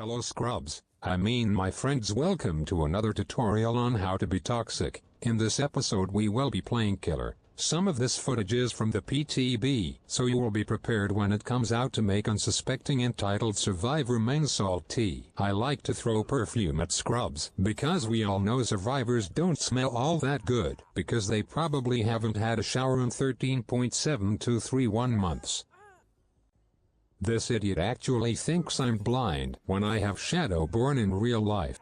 Hello scrubs, I mean my friends, welcome to another tutorial on how to be toxic. In this episode we will be playing Killer. Some of this footage is from the PTB, so you will be prepared when it comes out to make unsuspecting entitled Survivor Men's Salty. I like to throw perfume at scrubs, because we all know survivors don't smell all that good, because they probably haven't had a shower in 13.7231 months. This idiot actually thinks I'm blind when I have Shadowborn in real life.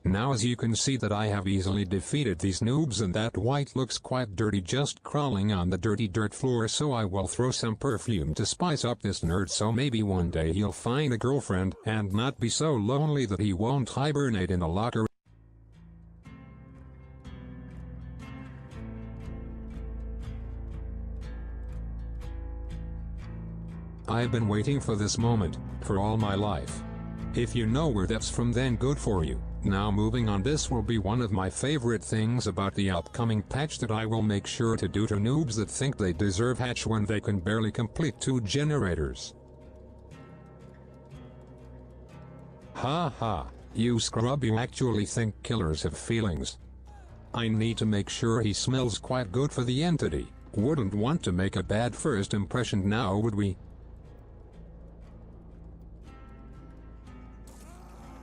Now as you can see that I have easily defeated these noobs, and that white looks quite dirty just crawling on the dirty dirt floor, so I will throw some perfume to spice up this nerd, so maybe one day he'll find a girlfriend and not be so lonely that he won't hibernate in the locker. I've been waiting for this moment for all my life. If you know where that's from, then good for you. Now moving on, this will be one of my favorite things about the upcoming patch that I will make sure to do to noobs that think they deserve hatch when they can barely complete 2 generators. Ha ha, you scrub, you actually think killers have feelings. I need to make sure he smells quite good for the entity. Wouldn't want to make a bad first impression now, would we?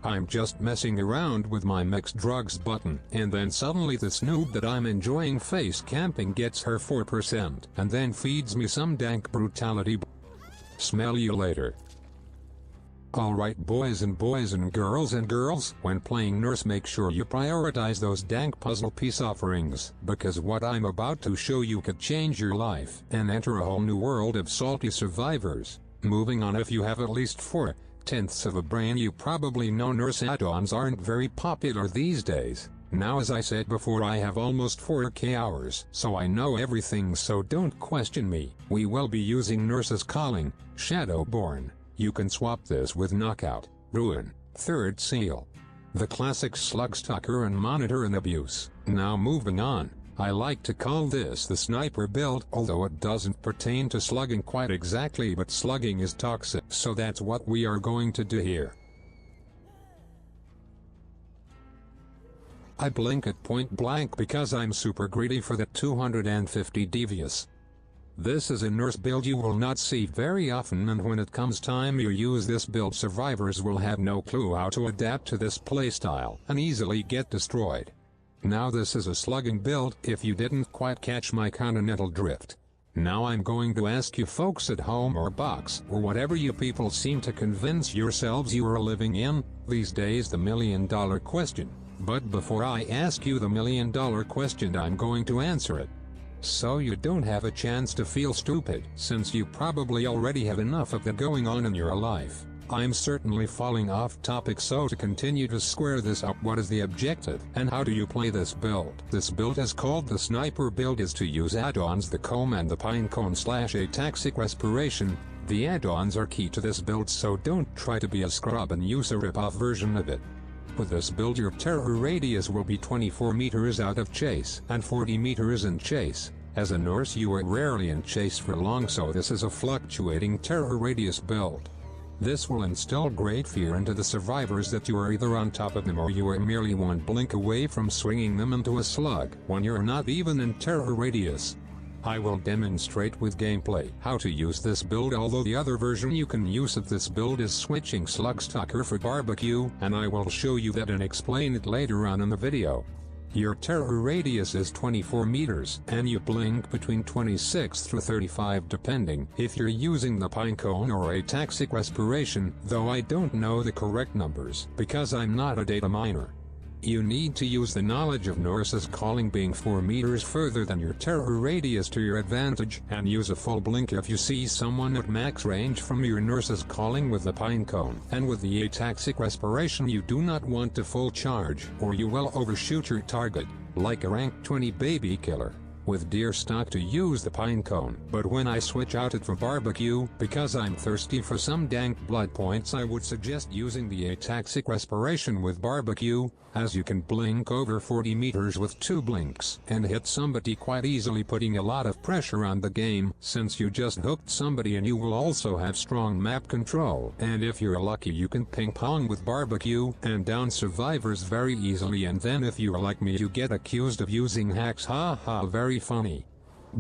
I'm just messing around with my mixed drugs button, and then suddenly this noob that I'm enjoying face camping gets her 4%, and then feeds me some dank brutality. Smell you later. Alright boys and girls, when playing nurse make sure you prioritize those dank puzzle piece offerings, because what I'm about to show you could change your life and enter a whole new world of salty survivors. Moving on, if you have at least 4/10 of a brain, you probably know nurse add-ons aren't very popular these days. Now as I said before, I have almost 4K hours, so I know everything, so don't question me. We will be using Nurse's Calling, Shadowborn. You can swap this with Knockout, Ruin, Third Seal, the classic Slugstalker, and Monitor and Abuse. Now moving on, I like to call this the sniper build, although it doesn't pertain to slugging quite exactly, but slugging is toxic, so that's what we are going to do here. I blink at point blank because I'm super greedy for that 250 devious. This is a nurse build you will not see very often, and when it comes time you use this build, survivors will have no clue how to adapt to this playstyle and easily get destroyed. Now this is a slugging build, if you didn't quite catch my continental drift. Now I'm going to ask you folks at home or box or whatever you people seem to convince yourselves you are living in these days, the $1 million question. But before I ask you the $1 million question, I'm going to answer it, so you don't have a chance to feel stupid, since you probably already have enough of that going on in your life. I'm certainly falling off topic, so to continue to square this up, what is the objective and how do you play this build? This build is called the sniper build, is to use add-ons the comb and the pinecone/ataxic respiration. The add-ons are key to this build, so don't try to be a scrub and use a rip-off version of it. With this build your terror radius will be 24 meters out of chase and 40 meters in chase. As a nurse you are rarely in chase for long, so this is a fluctuating terror radius build. This will instill great fear into the survivors that you are either on top of them or you are merely one blink away from swinging them into a slug when you're not even in terror radius. I will demonstrate with gameplay how to use this build, although the other version you can use of this build is switching Slugstalker for barbecue, and I will show you that and explain it later on in the video. Your terror radius is 24 meters, and you blink between 26 through 35 depending if you're using the pinecone or ataxic respiration, though I don't know the correct numbers because I'm not a data miner. You need to use the knowledge of Nurse's Calling being 4 meters further than your terror radius to your advantage, and use a full blink if you see someone at max range from your Nurse's Calling with the pinecone. And with the ataxic respiration you do not want to full charge or you will overshoot your target, like a rank 20 baby killer. with deer stock to use the pine cone. But when I switch out it for barbecue, because I'm thirsty for some dank blood points, I would suggest using the ataxic respiration with barbecue, as you can blink over 40 meters with 2 blinks and hit somebody quite easily, putting a lot of pressure on the game, since you just hooked somebody, and you will also have strong map control. And if you're lucky, you can ping pong with barbecue and down survivors very easily, and then if you're like me, you get accused of using hacks. Haha, very funny.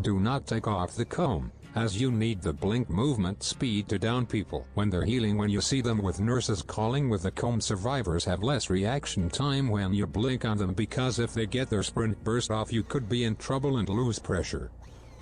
Do not take off the comb, as you need the blink movement speed to down people when they're healing. When you see them with nurses calling with the comb, survivors have less reaction time when you blink on them, because if they get their sprint burst off, you could be in trouble and lose pressure.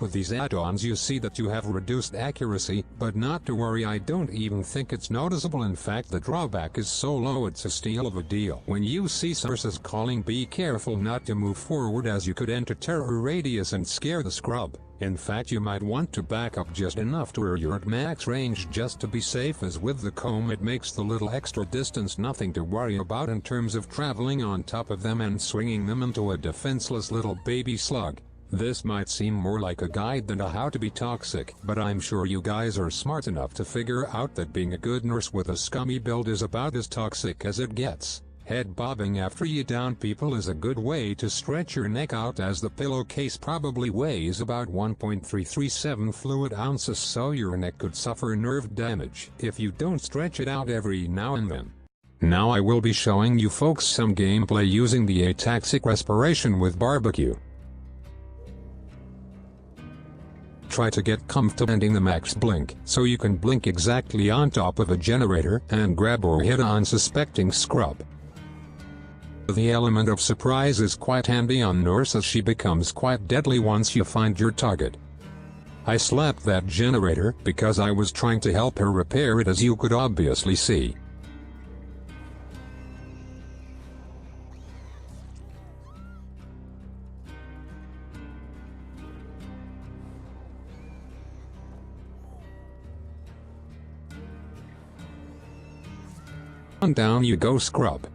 With these add-ons you see that you have reduced accuracy, but not to worry, I don't even think it's noticeable. In fact, the drawback is so low it's a steal of a deal. When you see nurses calling, be careful not to move forward, as you could enter terror radius and scare the scrub. In fact, you might want to back up just enough to where you're at max range just to be safe, as with the comb it makes the little extra distance nothing to worry about in terms of traveling on top of them and swinging them into a defenseless little baby slug. This might seem more like a guide than a how to be toxic, but I'm sure you guys are smart enough to figure out that being a good nurse with a scummy build is about as toxic as it gets. Head bobbing after you down people is a good way to stretch your neck out, as the pillowcase probably weighs about 1.337 fluid ounces, so your neck could suffer nerve damage if you don't stretch it out every now and then. Now I will be showing you folks some gameplay using the ataxic respiration with barbecue. Try to get comfortable ending the max blink, so you can blink exactly on top of a generator and grab or hit on suspecting scrub. The element of surprise is quite handy on nurse, as she becomes quite deadly once you find your target. I slapped that generator because I was trying to help her repair it, as you could obviously see. On down you go, scrub.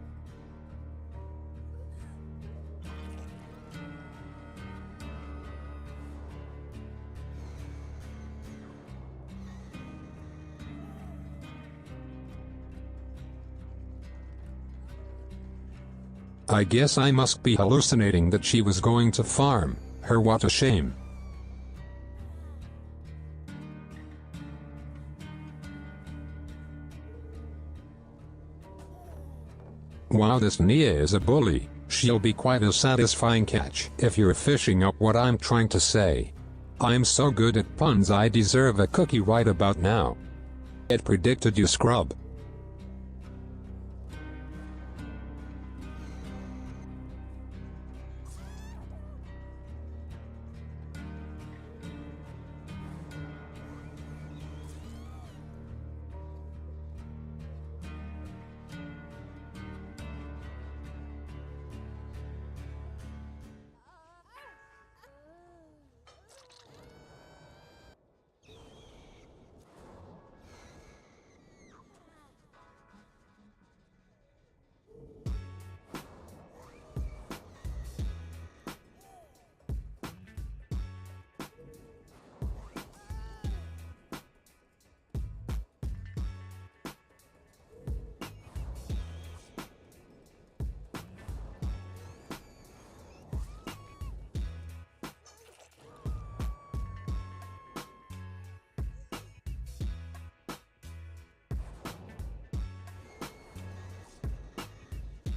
I guess I must be hallucinating that she was going to farm her. What a shame. Wow, this Nia is a bully. She'll be quite a satisfying catch if you're fishing up what I'm trying to say. I'm so good at puns, I deserve a cookie right about now. It predicted you, scrub.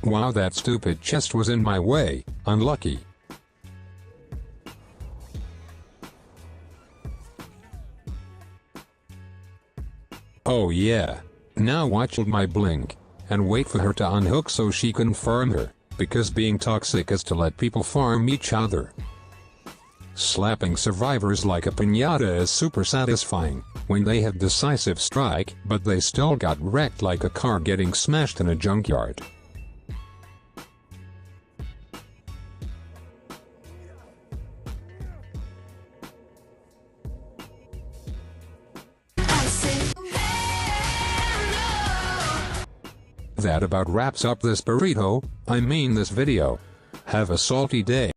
Wow, that stupid chest was in my way. Unlucky. Oh yeah. Now watch my blink and wait for her to unhook so she can farm her, because being toxic is to let people farm each other. Slapping survivors like a piñata is super satisfying when they have decisive strike, but they still got wrecked like a car getting smashed in a junkyard. That about wraps up this burrito, I mean this video. Have a salty day.